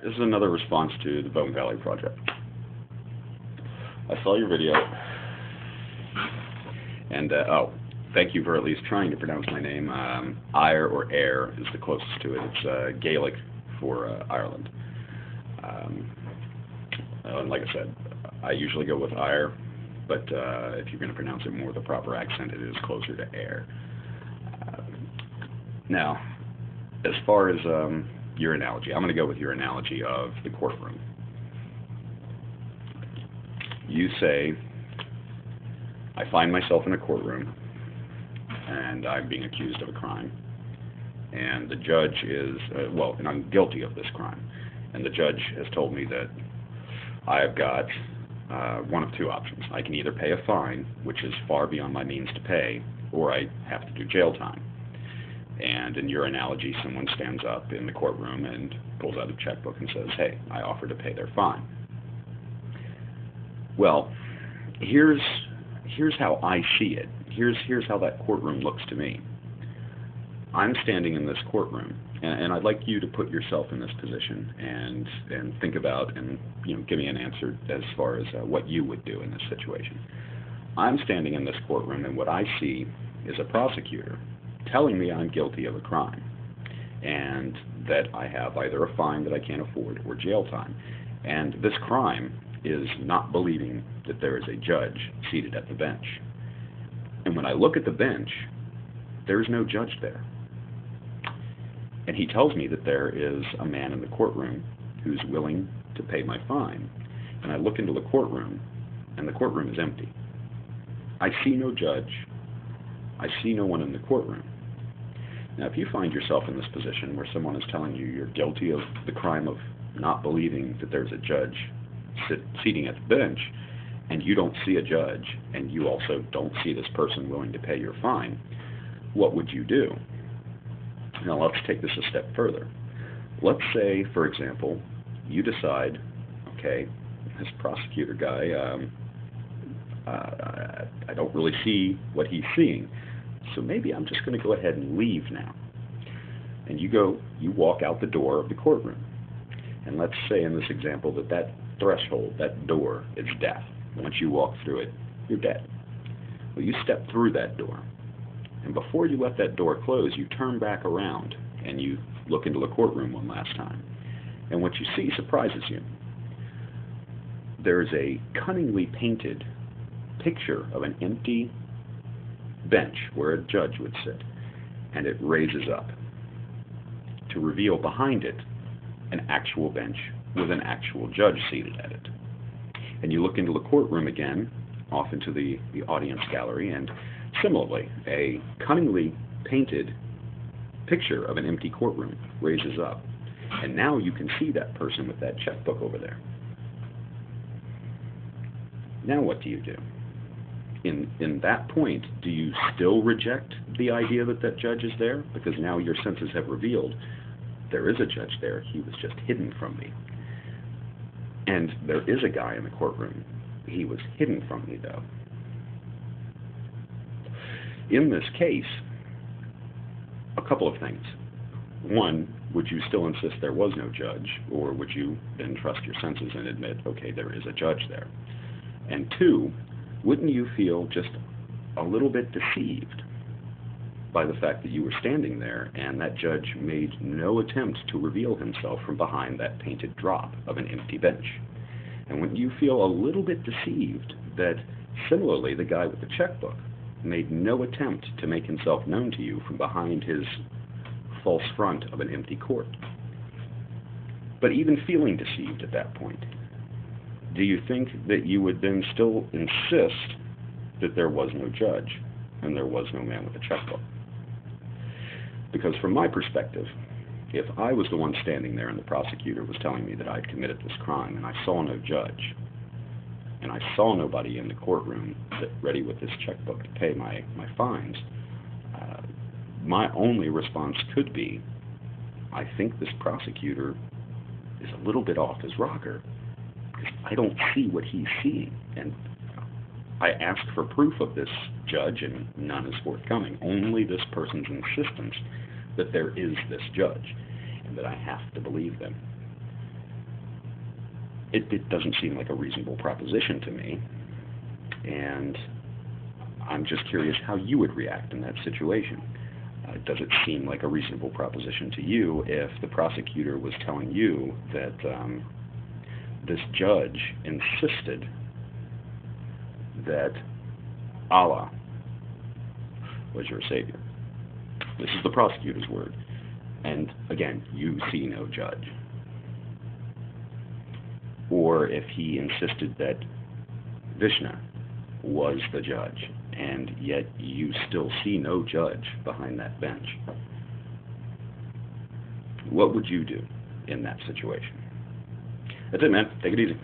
This is another response to the Bone Valley Project. I saw your video, and thank you for at least trying to pronounce my name. Ayr or Ayr is the closest to it. It's Gaelic for Ireland. And like I said, I usually go with Ayr, but if you're going to pronounce it more with a proper accent, it is closer to Ayr. Now, as far as your analogy, I'm going to go with your analogy of the courtroom. You say, I find myself in a courtroom, and I'm being accused of a crime, and the judge is, and I'm guilty of this crime, and the judge has told me that I've got one of two options. I can either pay a fine, which is far beyond my means to pay, or I have to do jail time. And in your analogy, someone stands up in the courtroom and pulls out a checkbook and says, hey, I offer to pay their fine. Well, here's how I see it. Here's how that courtroom looks to me. I'm standing in this courtroom, and I'd like you to put yourself in this position and think about and give me an answer as far as what you would do in this situation. I'm standing in this courtroom, and what I see is a prosecutor telling me I'm guilty of a crime and that I have either a fine that I can't afford or jail time. And this crime is not believing that there is a judge seated at the bench. And when I look at the bench, there's no judge there. And he tells me that there is a man in the courtroom who's willing to pay my fine. And I look into the courtroom, and the courtroom is empty. I see no judge. I see no one in the courtroom. Now, if you find yourself in this position where someone is telling you you're guilty of the crime of not believing that there's a judge seating at the bench, and you don't see a judge, and you also don't see this person willing to pay your fine, what would you do? Now, let's take this a step further. Let's say, for example, you decide, okay, this prosecutor guy, I don't really see what he's seeing, so maybe I'm just going to go ahead and leave now. And you walk out the door of the courtroom. And let's say in this example that threshold, that door, is death. Once you walk through it, you're dead. Well, you step through that door. And before you let that door close, you turn back around and you look into the courtroom one last time. And what you see surprises you. There's a cunningly painted picture of an empty bench where a judge would sit, and it raises up to reveal behind it an actual bench with an actual judge seated at it. And you look into the courtroom again, off into the audience gallery, and similarly, a cunningly painted picture of an empty courtroom raises up, and now you can see that person with that checkbook over there. Now what do you do? In that point, do you still reject the idea that that judge is there? Because now your senses have revealed there is a judge there. He was just hidden from me. And there is a guy in the courtroom. He was hidden from me, though. In this case, a couple of things. One, would you still insist there was no judge, or would you then trust your senses and admit, okay, there is a judge there? And two, wouldn't you feel just a little bit deceived by the fact that you were standing there and that judge made no attempt to reveal himself from behind that painted drop of an empty bench? And wouldn't you feel a little bit deceived that, similarly, the guy with the checkbook made no attempt to make himself known to you from behind his false front of an empty court? But even feeling deceived at that point, do you think that you would then still insist that there was no judge and there was no man with a checkbook? Because from my perspective, if I was the one standing there and the prosecutor was telling me that I'd committed this crime and I saw no judge and I saw nobody in the courtroom ready with this checkbook to pay my fines, my only response could be, I think this prosecutor is a little bit off his rocker. I don't see what he's seeing, and I asked for proof of this judge, and none is forthcoming. Only this person's insistence that there is this judge, and that I have to believe them. It doesn't seem like a reasonable proposition to me, and I'm just curious how you would react in that situation. Does it seem like a reasonable proposition to you if the prosecutor was telling you that this judge insisted that Allah was your savior? This is the prosecutor's word. And again, you see no judge. Or if he insisted that Vishnu was the judge, and yet you still see no judge behind that bench. What would you do in that situation? That's it, man. Take it easy.